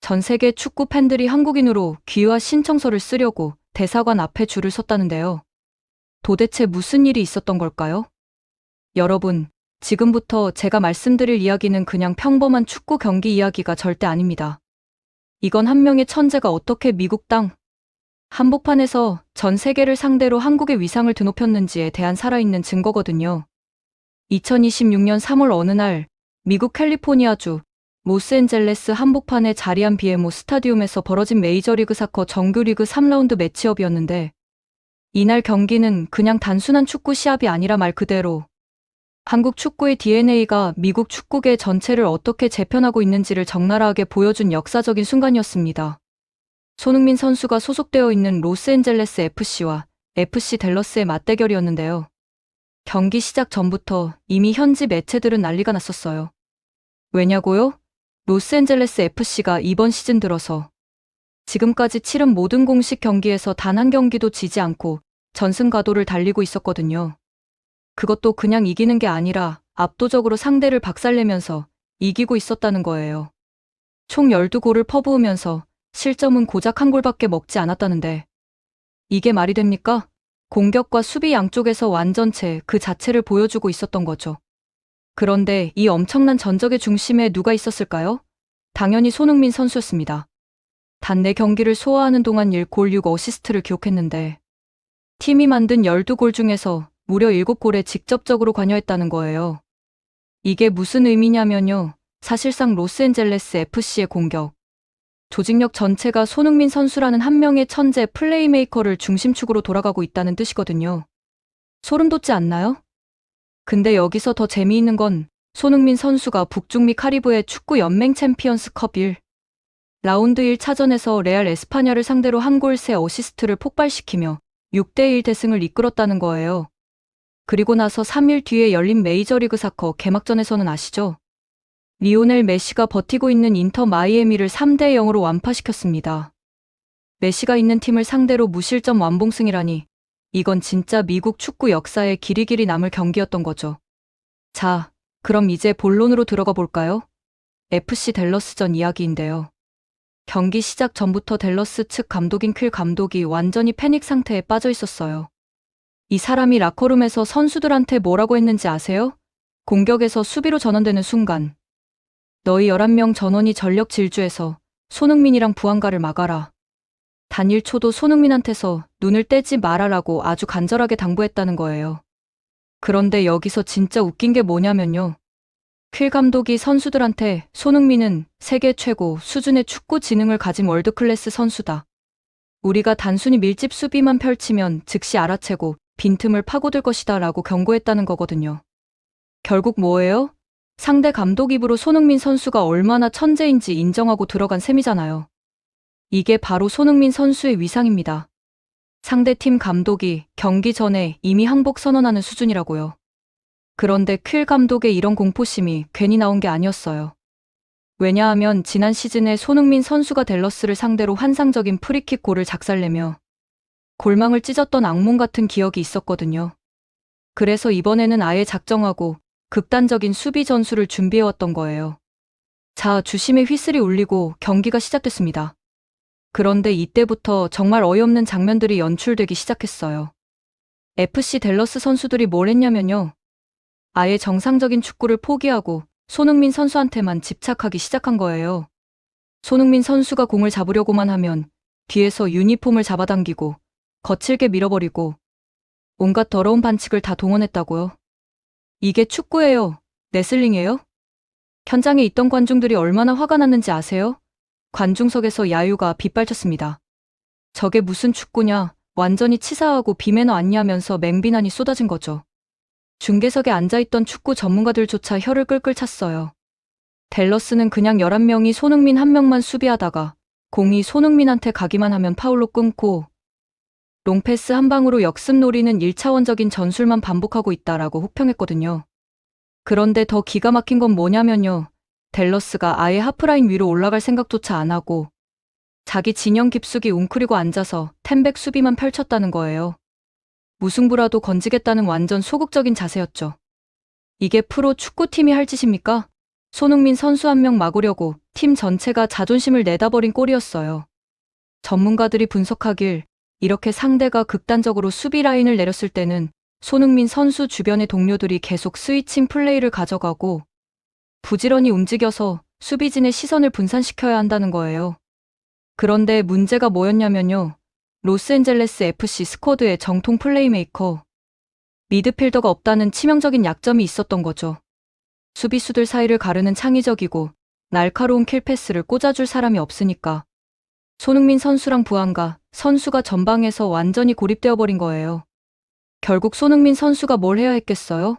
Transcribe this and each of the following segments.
전 세계 축구 팬들이 한국인으로 귀화 신청서를 쓰려고 대사관 앞에 줄을 섰다는데요. 도대체 무슨 일이 있었던 걸까요? 여러분, 지금부터 제가 말씀드릴 이야기는 그냥 평범한 축구 경기 이야기가 절대 아닙니다. 이건 한 명의 천재가 어떻게 미국 땅 한복판에서 전 세계를 상대로 한국의 위상을 드높였는지에 대한 살아있는 증거거든요. 2026년 3월 어느 날 미국 캘리포니아주 로스앤젤레스 한복판의 자리한 BMO 스타디움에서 벌어진 메이저리그 사커 정규리그 3라운드 매치업이었는데, 이날 경기는 그냥 단순한 축구 시합이 아니라 말 그대로 한국 축구의 DNA가 미국 축구계 전체를 어떻게 재편하고 있는지를 적나라하게 보여준 역사적인 순간이었습니다. 손흥민 선수가 소속되어 있는 로스앤젤레스 FC와 FC 댈러스의 맞대결이었는데요. 경기 시작 전부터 이미 현지 매체들은 난리가 났었어요. 왜냐고요? 로스앤젤레스 FC가 이번 시즌 들어서 지금까지 치른 모든 공식 경기에서 단 한 경기도 지지 않고 전승 가도를 달리고 있었거든요. 그것도 그냥 이기는 게 아니라 압도적으로 상대를 박살내면서 이기고 있었다는 거예요. 총 12골을 퍼부으면서 실점은 고작 한 골밖에 먹지 않았다는데, 이게 말이 됩니까? 공격과 수비 양쪽에서 완전체 그 자체를 보여주고 있었던 거죠. 그런데 이 엄청난 전적의 중심에 누가 있었을까요? 당연히 손흥민 선수였습니다. 단 4경기를 소화하는 동안 1골 6어시스트를 기록했는데, 팀이 만든 12골 중에서 무려 7골에 직접적으로 관여했다는 거예요. 이게 무슨 의미냐면요. 사실상 로스앤젤레스 FC의 공격, 조직력 전체가 손흥민 선수라는 한 명의 천재 플레이메이커를 중심축으로 돌아가고 있다는 뜻이거든요. 소름 돋지 않나요? 근데 여기서 더 재미있는 건 손흥민 선수가 북중미 카리브해 축구 연맹 챔피언스컵 라운드 1차전에서 레알 에스파냐를 상대로 한 골 3어시스트를 폭발시키며 6대1 대승을 이끌었다는 거예요. 그리고 나서 3일 뒤에 열린 메이저리그 사커 개막전에서는 아시죠? 리오넬 메시가 버티고 있는 인터 마이애미를 3대0으로 완파시켰습니다. 메시가 있는 팀을 상대로 무실점 완봉승이라니, 이건 진짜 미국 축구 역사에 길이길이 남을 경기였던 거죠. 자, 그럼 이제 본론으로 들어가 볼까요? FC 댈러스전 이야기인데요. 경기 시작 전부터 댈러스 측 감독인 퀼 감독이 완전히 패닉 상태에 빠져 있었어요. 이 사람이 라커룸에서 선수들한테 뭐라고 했는지 아세요? 공격에서 수비로 전환되는 순간, 너희 11명 전원이 전력 질주해서 손흥민이랑 부한가를 막아라. 단 1초도 손흥민한테서 눈을 떼지 말아라고 아주 간절하게 당부했다는 거예요. 그런데 여기서 진짜 웃긴 게 뭐냐면요. 퀼 감독이 선수들한테 손흥민은 세계 최고 수준의 축구 지능을 가진 월드클래스 선수다. 우리가 단순히 밀집 수비만 펼치면 즉시 알아채고 빈틈을 파고들 것이다 라고 경고했다는 거거든요. 결국 뭐예요? 상대 감독 입으로 손흥민 선수가 얼마나 천재인지 인정하고 들어간 셈이잖아요. 이게 바로 손흥민 선수의 위상입니다. 상대팀 감독이 경기 전에 이미 항복 선언하는 수준이라고요. 그런데 퀼 감독의 이런 공포심이 괜히 나온 게 아니었어요. 왜냐하면 지난 시즌에 손흥민 선수가 댈러스를 상대로 환상적인 프리킥 골을 작살내며 골망을 찢었던 악몽 같은 기억이 있었거든요. 그래서 이번에는 아예 작정하고 극단적인 수비 전술을 준비해왔던 거예요. 자, 주심의 휘슬이 울리고 경기가 시작됐습니다. 그런데 이때부터 정말 어이없는 장면들이 연출되기 시작했어요. FC 댈러스 선수들이 뭘 했냐면요. 아예 정상적인 축구를 포기하고 손흥민 선수한테만 집착하기 시작한 거예요. 손흥민 선수가 공을 잡으려고만 하면 뒤에서 유니폼을 잡아당기고 거칠게 밀어버리고 온갖 더러운 반칙을 다 동원했다고요. 이게 축구예요? 레슬링이에요? 현장에 있던 관중들이 얼마나 화가 났는지 아세요? 관중석에서 야유가 빗발쳤습니다. 저게 무슨 축구냐, 완전히 치사하고 비매너 아니냐면서 맹비난이 쏟아진 거죠. 중계석에 앉아있던 축구 전문가들조차 혀를 끌끌 찼어요. 댈러스는 그냥 11명이 손흥민 한 명만 수비하다가 공이 손흥민한테 가기만 하면 파울로 끊고 롱패스 한 방으로 역습 노리는 1차원적인 전술만 반복하고 있다라고 혹평했거든요. 그런데 더 기가 막힌 건 뭐냐면요. 댈러스가 아예 하프라인 위로 올라갈 생각조차 안 하고 자기 진영 깊숙이 웅크리고 앉아서 템백 수비만 펼쳤다는 거예요. 무승부라도 건지겠다는 완전 소극적인 자세였죠. 이게 프로 축구팀이 할 짓입니까? 손흥민 선수 한 명 막으려고 팀 전체가 자존심을 내다버린 골이었어요. 전문가들이 분석하길 이렇게 상대가 극단적으로 수비 라인을 내렸을 때는 손흥민 선수 주변의 동료들이 계속 스위칭 플레이를 가져가고 부지런히 움직여서 수비진의 시선을 분산시켜야 한다는 거예요. 그런데 문제가 뭐였냐면요. 로스앤젤레스 FC 스쿼드의 정통 플레이메이커, 미드필더가 없다는 치명적인 약점이 있었던 거죠. 수비수들 사이를 가르는 창의적이고 날카로운 킬패스를 꽂아줄 사람이 없으니까 손흥민 선수랑 부안가 선수가 전방에서 완전히 고립되어 버린 거예요. 결국 손흥민 선수가 뭘 해야 했겠어요?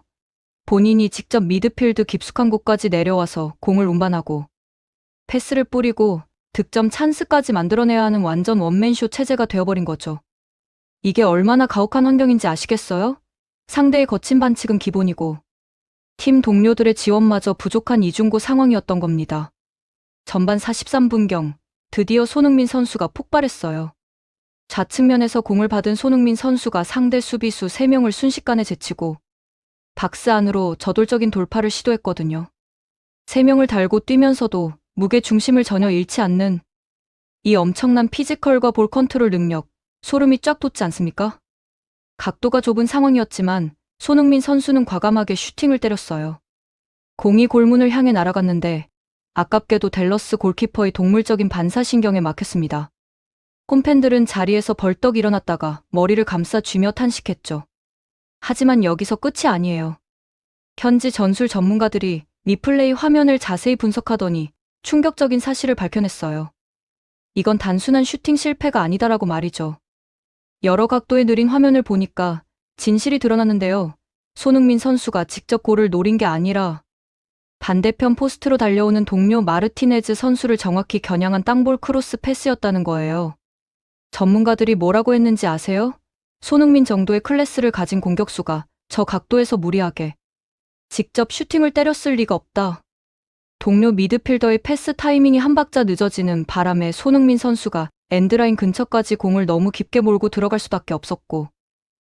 본인이 직접 미드필드 깊숙한 곳까지 내려와서 공을 운반하고 패스를 뿌리고 득점 찬스까지 만들어내야 하는 완전 원맨쇼 체제가 되어버린 거죠. 이게 얼마나 가혹한 환경인지 아시겠어요? 상대의 거친 반칙은 기본이고 팀 동료들의 지원마저 부족한 이중고 상황이었던 겁니다. 전반 43분경 드디어 손흥민 선수가 폭발했어요. 좌측면에서 공을 받은 손흥민 선수가 상대 수비수 3명을 순식간에 제치고 박스 안으로 저돌적인 돌파를 시도했거든요. 3명을 달고 뛰면서도 무게 중심을 전혀 잃지 않는 이 엄청난 피지컬과 볼 컨트롤 능력, 소름이 쫙 돋지 않습니까? 각도가 좁은 상황이었지만 손흥민 선수는 과감하게 슈팅을 때렸어요. 공이 골문을 향해 날아갔는데 아깝게도 댈러스 골키퍼의 동물적인 반사신경에 막혔습니다. 홈팬들은 자리에서 벌떡 일어났다가 머리를 감싸 쥐며 탄식했죠. 하지만 여기서 끝이 아니에요. 현지 전술 전문가들이 리플레이 화면을 자세히 분석하더니 충격적인 사실을 밝혀냈어요. 이건 단순한 슈팅 실패가 아니다라고 말이죠. 여러 각도의 느린 화면을 보니까 진실이 드러났는데요. 손흥민 선수가 직접 골을 노린 게 아니라 반대편 포스트로 달려오는 동료 마르티네즈 선수를 정확히 겨냥한 땅볼 크로스 패스였다는 거예요. 전문가들이 뭐라고 했는지 아세요? 손흥민 정도의 클래스를 가진 공격수가 저 각도에서 무리하게 직접 슈팅을 때렸을 리가 없다. 동료 미드필더의 패스 타이밍이 한 박자 늦어지는 바람에 손흥민 선수가 엔드라인 근처까지 공을 너무 깊게 몰고 들어갈 수밖에 없었고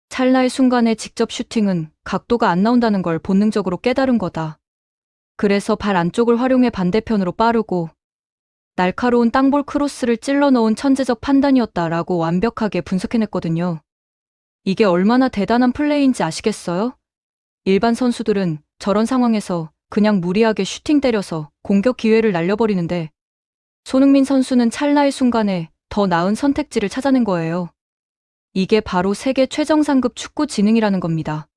찰나의 순간에 직접 슈팅은 각도가 안 나온다는 걸 본능적으로 깨달은 거다. 그래서 발 안쪽을 활용해 반대편으로 빠르고 날카로운 땅볼 크로스를 찔러 넣은 천재적 판단이었다라고 완벽하게 분석해냈거든요. 이게 얼마나 대단한 플레이인지 아시겠어요? 일반 선수들은 저런 상황에서 그냥 무리하게 슈팅 때려서 공격 기회를 날려버리는데 손흥민 선수는 찰나의 순간에 더 나은 선택지를 찾아낸 거예요. 이게 바로 세계 최정상급 축구 지능이라는 겁니다.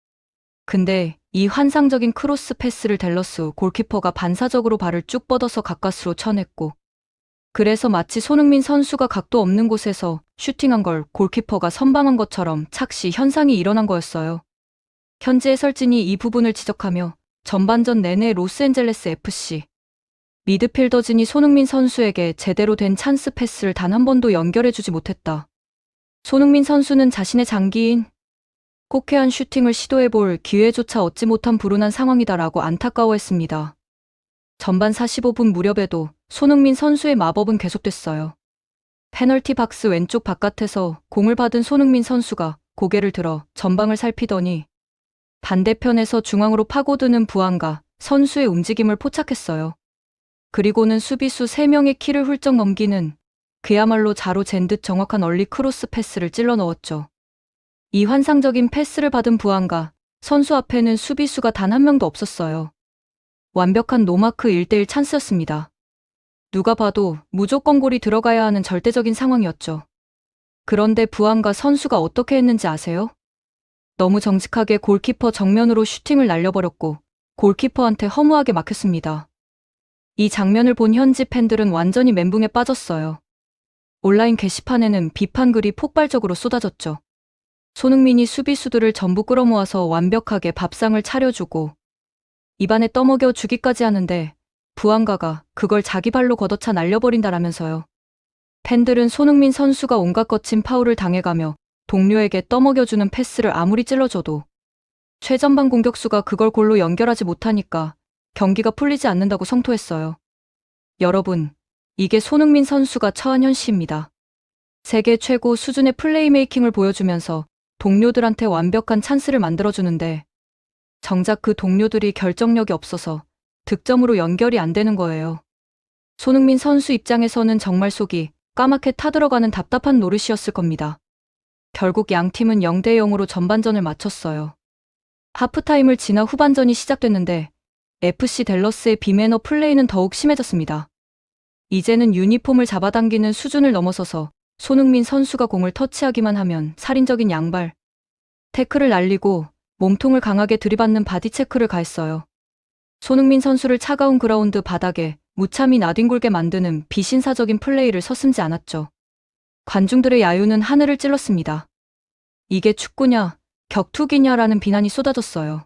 근데 이 환상적인 크로스 패스를 댈러스 골키퍼가 반사적으로 발을 쭉 뻗어서 가까스로 쳐냈고 그래서 마치 손흥민 선수가 각도 없는 곳에서 슈팅한 걸 골키퍼가 선방한 것처럼 착시 현상이 일어난 거였어요. 현지 해설진이 이 부분을 지적하며 전반전 내내 로스앤젤레스 FC 미드필더진이 손흥민 선수에게 제대로 된 찬스 패스를 단 한 번도 연결해주지 못했다. 손흥민 선수는 자신의 장기인 호쾌한 슈팅을 시도해볼 기회조차 얻지 못한 불운한 상황이다라고 안타까워했습니다. 전반 45분 무렵에도 손흥민 선수의 마법은 계속됐어요. 페널티 박스 왼쪽 바깥에서 공을 받은 손흥민 선수가 고개를 들어 전방을 살피더니 반대편에서 중앙으로 파고드는 부안가 선수의 움직임을 포착했어요. 그리고는 수비수 3명의 키를 훌쩍 넘기는 그야말로 자로 잰 듯 정확한 얼리 크로스 패스를 찔러 넣었죠. 이 환상적인 패스를 받은 부안가 선수 앞에는 수비수가 단 한 명도 없었어요. 완벽한 노마크 1대1 찬스였습니다. 누가 봐도 무조건 골이 들어가야 하는 절대적인 상황이었죠. 그런데 부안가 선수가 어떻게 했는지 아세요? 너무 정직하게 골키퍼 정면으로 슈팅을 날려버렸고 골키퍼한테 허무하게 막혔습니다. 이 장면을 본 현지 팬들은 완전히 멘붕에 빠졌어요. 온라인 게시판에는 비판글이 폭발적으로 쏟아졌죠. 손흥민이 수비수들을 전부 끌어모아서 완벽하게 밥상을 차려주고 입안에 떠먹여 주기까지 하는데 부안가가 그걸 자기 발로 걷어차 날려버린다라면서요. 팬들은 손흥민 선수가 온갖 거친 파울을 당해가며 동료에게 떠먹여주는 패스를 아무리 찔러줘도 최전방 공격수가 그걸 골로 연결하지 못하니까 경기가 풀리지 않는다고 성토했어요. 여러분, 이게 손흥민 선수가 처한 현실입니다. 세계 최고 수준의 플레이메이킹을 보여주면서 동료들한테 완벽한 찬스를 만들어주는데 정작 그 동료들이 결정력이 없어서 득점으로 연결이 안 되는 거예요. 손흥민 선수 입장에서는 정말 속이 까맣게 타들어가는 답답한 노릇이었을 겁니다. 결국 양 팀은 0대 0으로 전반전을 마쳤어요. 하프타임을 지나 후반전이 시작됐는데 FC 댈러스의 비매너 플레이는 더욱 심해졌습니다. 이제는 유니폼을 잡아당기는 수준을 넘어서서 손흥민 선수가 공을 터치하기만 하면 살인적인 양발, 태클을 날리고 몸통을 강하게 들이받는 바디체크를 가했어요. 손흥민 선수를 차가운 그라운드 바닥에 무참히 나뒹굴게 만드는 비신사적인 플레이를 서슴지 않았죠. 관중들의 야유는 하늘을 찔렀습니다. 이게 축구냐, 격투기냐라는 비난이 쏟아졌어요.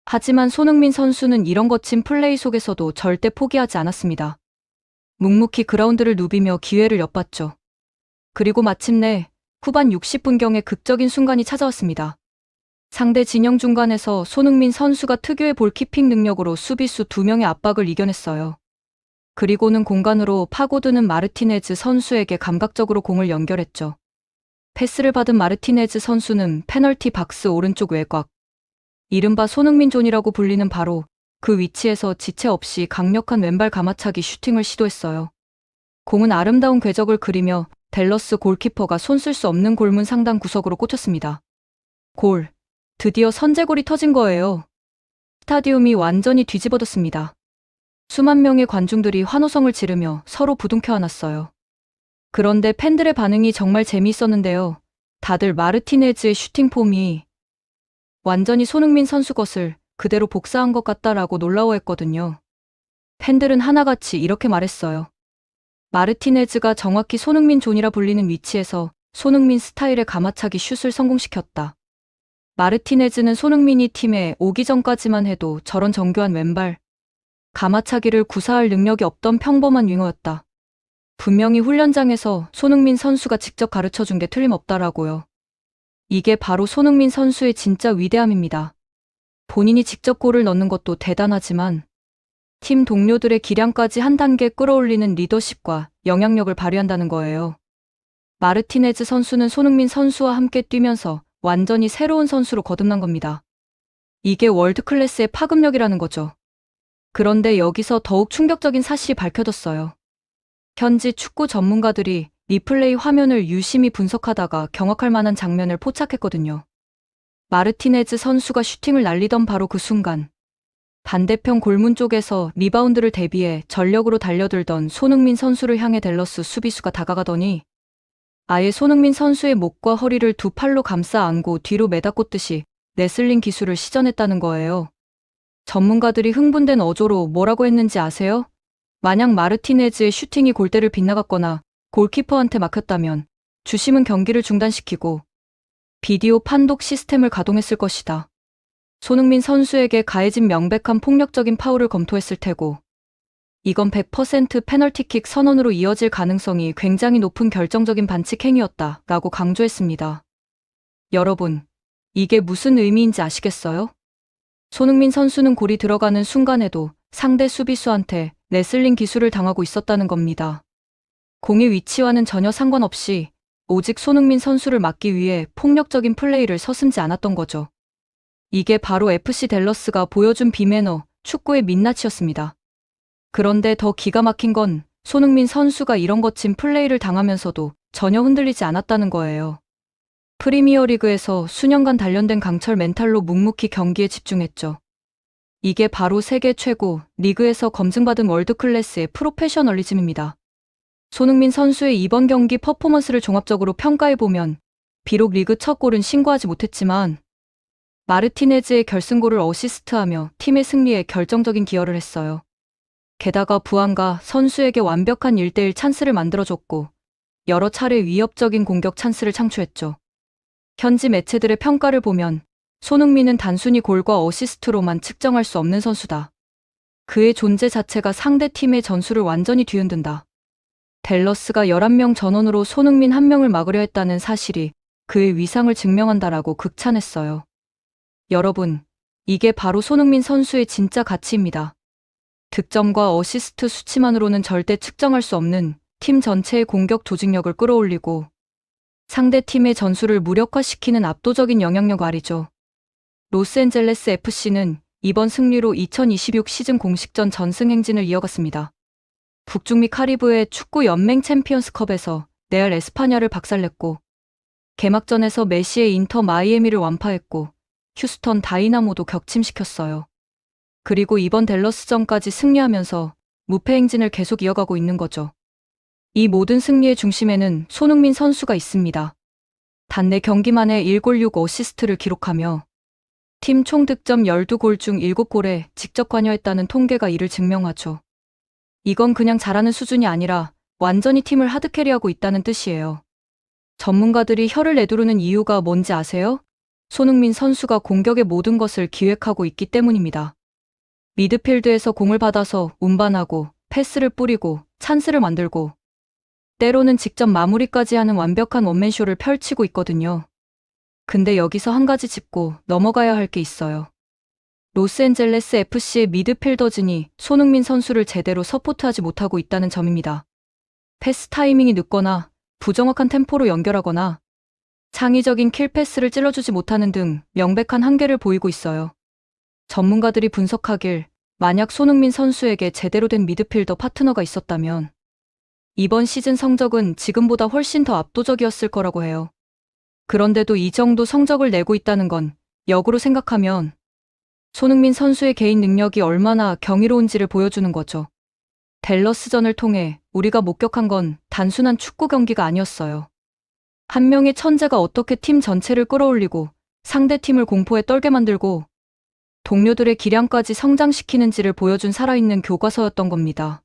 하지만 손흥민 선수는 이런 거친 플레이 속에서도 절대 포기하지 않았습니다. 묵묵히 그라운드를 누비며 기회를 엿봤죠. 그리고 마침내 후반 60분경에 극적인 순간이 찾아왔습니다. 상대 진영 중간에서 손흥민 선수가 특유의 볼키핑 능력으로 수비수 2명의 압박을 이겨냈어요. 그리고는 공간으로 파고드는 마르티네즈 선수에게 감각적으로 공을 연결했죠. 패스를 받은 마르티네즈 선수는 페널티 박스 오른쪽 외곽, 이른바 손흥민 존이라고 불리는 바로 그 위치에서 지체 없이 강력한 왼발 가마차기 슈팅을 시도했어요. 공은 아름다운 궤적을 그리며 댈러스 골키퍼가 손쓸 수 없는 골문 상단 구석으로 꽂혔습니다. 골. 드디어 선제골이 터진 거예요. 스타디움이 완전히 뒤집어졌습니다. 수만 명의 관중들이 환호성을 지르며 서로 부둥켜 안았어요. 그런데 팬들의 반응이 정말 재미있었는데요. 다들 마르티네즈의 슈팅 폼이 완전히 손흥민 선수 것을 그대로 복사한 것 같다라고 놀라워했거든요. 팬들은 하나같이 이렇게 말했어요. 마르티네즈가 정확히 손흥민 존이라 불리는 위치에서 손흥민 스타일의 가마차기 슛을 성공시켰다. 마르티네즈는 손흥민이 팀에 오기 전까지만 해도 저런 정교한 왼발, 가마차기를 구사할 능력이 없던 평범한 윙어였다. 분명히 훈련장에서 손흥민 선수가 직접 가르쳐준 게 틀림없다라고요. 이게 바로 손흥민 선수의 진짜 위대함입니다. 본인이 직접 골을 넣는 것도 대단하지만 팀 동료들의 기량까지 한 단계 끌어올리는 리더십과 영향력을 발휘한다는 거예요. 마르티네즈 선수는 손흥민 선수와 함께 뛰면서 완전히 새로운 선수로 거듭난 겁니다. 이게 월드클래스의 파급력이라는 거죠. 그런데 여기서 더욱 충격적인 사실이 밝혀졌어요. 현지 축구 전문가들이 리플레이 화면을 유심히 분석하다가 경악할 만한 장면을 포착했거든요. 마르티네즈 선수가 슈팅을 날리던 바로 그 순간, 반대편 골문 쪽에서 리바운드를 대비해 전력으로 달려들던 손흥민 선수를 향해 댈러스 수비수가 다가가더니 아예 손흥민 선수의 목과 허리를 두 팔로 감싸 안고 뒤로 매다꽂듯이 레슬링 기술을 시전했다는 거예요. 전문가들이 흥분된 어조로 뭐라고 했는지 아세요? 만약 마르티네즈의 슈팅이 골대를 빗나갔거나 골키퍼한테 막혔다면 주심은 경기를 중단시키고 비디오 판독 시스템을 가동했을 것이다. 손흥민 선수에게 가해진 명백한 폭력적인 파울을 검토했을 테고 이건 100% 페널티킥 선언으로 이어질 가능성이 굉장히 높은 결정적인 반칙 행위였다 라고 강조했습니다. 여러분, 이게 무슨 의미인지 아시겠어요? 손흥민 선수는 골이 들어가는 순간에도 상대 수비수한테 레슬링 기술을 당하고 있었다는 겁니다. 공의 위치와는 전혀 상관없이 오직 손흥민 선수를 막기 위해 폭력적인 플레이를 서슴지 않았던 거죠. 이게 바로 FC 댈러스가 보여준 비매너, 축구의 민낯이었습니다. 그런데 더 기가 막힌 건 손흥민 선수가 이런 거친 플레이를 당하면서도 전혀 흔들리지 않았다는 거예요. 프리미어리그에서 수년간 단련된 강철 멘탈로 묵묵히 경기에 집중했죠. 이게 바로 세계 최고 리그에서 검증받은 월드클래스의 프로페셔널리즘입니다. 손흥민 선수의 이번 경기 퍼포먼스를 종합적으로 평가해보면 비록 리그 첫 골은 신고하지 못했지만 마르티네즈의 결승골을 어시스트하며 팀의 승리에 결정적인 기여를 했어요. 게다가 부안가 선수에게 완벽한 1대1 찬스를 만들어줬고 여러 차례 위협적인 공격 찬스를 창출했죠. 현지 매체들의 평가를 보면 손흥민은 단순히 골과 어시스트로만 측정할 수 없는 선수다. 그의 존재 자체가 상대 팀의 전술을 완전히 뒤흔든다. 댈러스가 11명 전원으로 손흥민 1명을 막으려 했다는 사실이 그의 위상을 증명한다라고 극찬했어요. 여러분, 이게 바로 손흥민 선수의 진짜 가치입니다. 득점과 어시스트 수치만으로는 절대 측정할 수 없는 팀 전체의 공격 조직력을 끌어올리고 상대 팀의 전술을 무력화시키는 압도적인 영향력 말이죠. 로스앤젤레스 FC는 이번 승리로 2026 시즌 공식전 전승 행진을 이어갔습니다. 북중미 카리브해 축구 연맹 챔피언스컵에서 레알 에스파냐를 박살냈고, 개막전에서 메시의 인터 마이애미를 완파했고, 휴스턴 다이나모도 격침시켰어요. 그리고 이번 댈러스전까지 승리하면서 무패 행진을 계속 이어가고 있는 거죠. 이 모든 승리의 중심에는 손흥민 선수가 있습니다. 단 4경기 만에 1골 6어시스트를 기록하며 팀 총 득점 12골 중 7골에 직접 관여했다는 통계가 이를 증명하죠. 이건 그냥 잘하는 수준이 아니라 완전히 팀을 하드캐리하고 있다는 뜻이에요. 전문가들이 혀를 내두르는 이유가 뭔지 아세요? 손흥민 선수가 공격의 모든 것을 기획하고 있기 때문입니다. 미드필드에서 공을 받아서 운반하고 패스를 뿌리고 찬스를 만들고 때로는 직접 마무리까지 하는 완벽한 원맨쇼를 펼치고 있거든요. 근데 여기서 한 가지 짚고 넘어가야 할 게 있어요. 로스앤젤레스 FC의 미드필더진이 손흥민 선수를 제대로 서포트하지 못하고 있다는 점입니다. 패스 타이밍이 늦거나 부정확한 템포로 연결하거나 창의적인 킬 패스를 찔러주지 못하는 등 명백한 한계를 보이고 있어요. 전문가들이 분석하길 만약 손흥민 선수에게 제대로 된 미드필더 파트너가 있었다면 이번 시즌 성적은 지금보다 훨씬 더 압도적이었을 거라고 해요. 그런데도 이 정도 성적을 내고 있다는 건 역으로 생각하면 손흥민 선수의 개인 능력이 얼마나 경이로운지를 보여주는 거죠. 댈러스전을 통해 우리가 목격한 건 단순한 축구 경기가 아니었어요. 한 명의 천재가 어떻게 팀 전체를 끌어올리고 상대 팀을 공포에 떨게 만들고 동료들의 기량까지 성장시키는지를 보여준 살아있는 교과서였던 겁니다.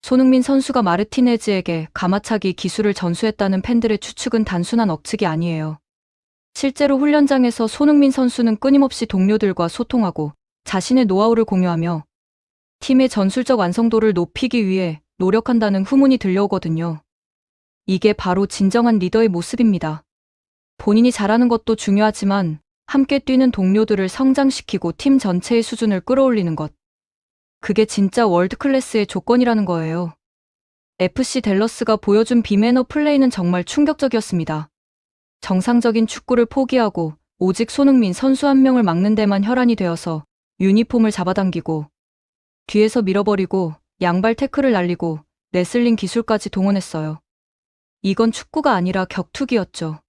손흥민 선수가 마르티네즈에게 가마차기 기술을 전수했다는 팬들의 추측은 단순한 억측이 아니에요. 실제로 훈련장에서 손흥민 선수는 끊임없이 동료들과 소통하고 자신의 노하우를 공유하며 팀의 전술적 완성도를 높이기 위해 노력한다는 후문이 들려오거든요. 이게 바로 진정한 리더의 모습입니다. 본인이 잘하는 것도 중요하지만 함께 뛰는 동료들을 성장시키고 팀 전체의 수준을 끌어올리는 것. 그게 진짜 월드클래스의 조건이라는 거예요. FC 댈러스가 보여준 비매너 플레이는 정말 충격적이었습니다. 정상적인 축구를 포기하고 오직 손흥민 선수 한 명을 막는 데만 혈안이 되어서 유니폼을 잡아당기고 뒤에서 밀어버리고 양발 태클을 날리고 레슬링 기술까지 동원했어요. 이건 축구가 아니라 격투기였죠.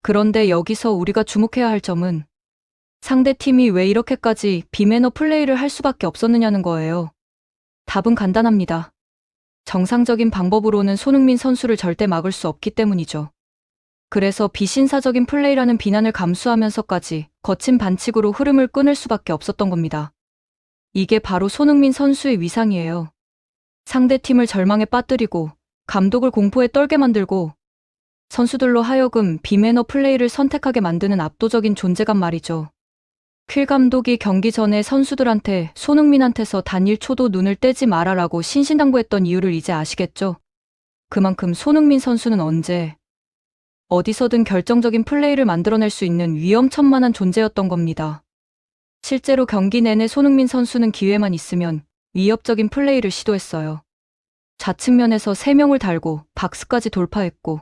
그런데 여기서 우리가 주목해야 할 점은 상대팀이 왜 이렇게까지 비매너 플레이를 할 수밖에 없었느냐는 거예요. 답은 간단합니다. 정상적인 방법으로는 손흥민 선수를 절대 막을 수 없기 때문이죠. 그래서 비신사적인 플레이라는 비난을 감수하면서까지 거친 반칙으로 흐름을 끊을 수밖에 없었던 겁니다. 이게 바로 손흥민 선수의 위상이에요. 상대팀을 절망에 빠뜨리고 감독을 공포에 떨게 만들고 선수들로 하여금 비매너 플레이를 선택하게 만드는 압도적인 존재감 말이죠. 퀼 감독이 경기 전에 선수들한테 손흥민한테서 단 1초도 눈을 떼지 말아라고 신신당부했던 이유를 이제 아시겠죠? 그만큼 손흥민 선수는 언제, 어디서든 결정적인 플레이를 만들어낼 수 있는 위험천만한 존재였던 겁니다. 실제로 경기 내내 손흥민 선수는 기회만 있으면 위협적인 플레이를 시도했어요. 좌측면에서 3명을 달고 박스까지 돌파했고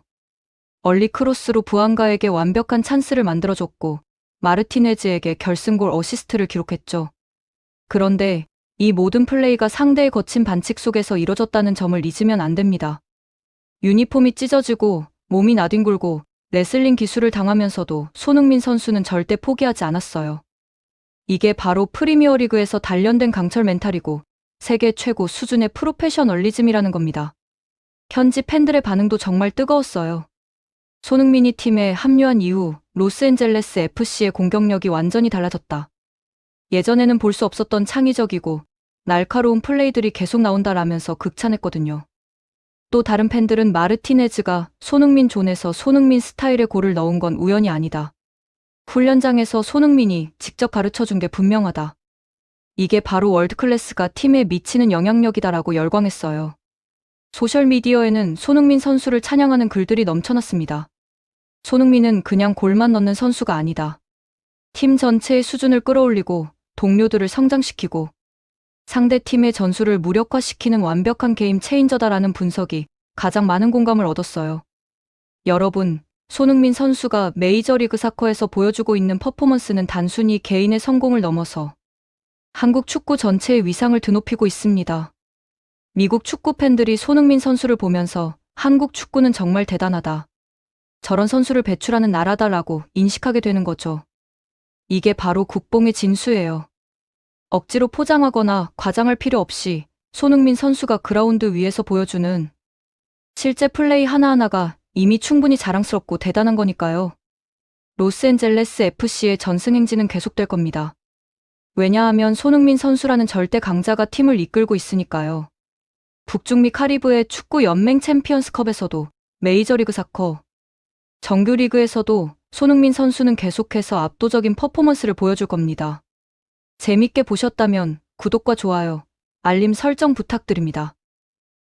얼리 크로스로 부안가에게 완벽한 찬스를 만들어줬고 마르티네즈에게 결승골 어시스트를 기록했죠. 그런데 이 모든 플레이가 상대의 거친 반칙 속에서 이뤄졌다는 점을 잊으면 안 됩니다. 유니폼이 찢어지고 몸이 나뒹굴고 레슬링 기술을 당하면서도 손흥민 선수는 절대 포기하지 않았어요. 이게 바로 프리미어리그에서 단련된 강철 멘탈이고 세계 최고 수준의 프로페셔널리즘이라는 겁니다. 현지 팬들의 반응도 정말 뜨거웠어요. 손흥민이 팀에 합류한 이후 로스앤젤레스 FC의 공격력이 완전히 달라졌다. 예전에는 볼 수 없었던 창의적이고 날카로운 플레이들이 계속 나온다라면서 극찬했거든요. 또 다른 팬들은 마르티네즈가 손흥민 존에서 손흥민 스타일의 골을 넣은 건 우연이 아니다. 훈련장에서 손흥민이 직접 가르쳐준 게 분명하다. 이게 바로 월드클래스가 팀에 미치는 영향력이다라고 열광했어요. 소셜미디어에는 손흥민 선수를 찬양하는 글들이 넘쳐났습니다. 손흥민은 그냥 골만 넣는 선수가 아니다. 팀 전체의 수준을 끌어올리고 동료들을 성장시키고 상대팀의 전술을 무력화시키는 완벽한 게임 체인저다라는 분석이 가장 많은 공감을 얻었어요. 여러분, 손흥민 선수가 메이저리그 사커에서 보여주고 있는 퍼포먼스는 단순히 개인의 성공을 넘어서 한국 축구 전체의 위상을 드높이고 있습니다. 미국 축구 팬들이 손흥민 선수를 보면서 한국 축구는 정말 대단하다. 저런 선수를 배출하는 나라다라고 인식하게 되는 거죠. 이게 바로 국뽕의 진수예요. 억지로 포장하거나 과장할 필요 없이 손흥민 선수가 그라운드 위에서 보여주는 실제 플레이 하나하나가 이미 충분히 자랑스럽고 대단한 거니까요. 로스앤젤레스 FC의 전승 행진은 계속될 겁니다. 왜냐하면 손흥민 선수라는 절대 강자가 팀을 이끌고 있으니까요. 북중미 카리브해 축구 연맹 챔피언스컵에서도 메이저리그 사커, 정규리그에서도 손흥민 선수는 계속해서 압도적인 퍼포먼스를 보여줄 겁니다. 재밌게 보셨다면 구독과 좋아요, 알림 설정 부탁드립니다.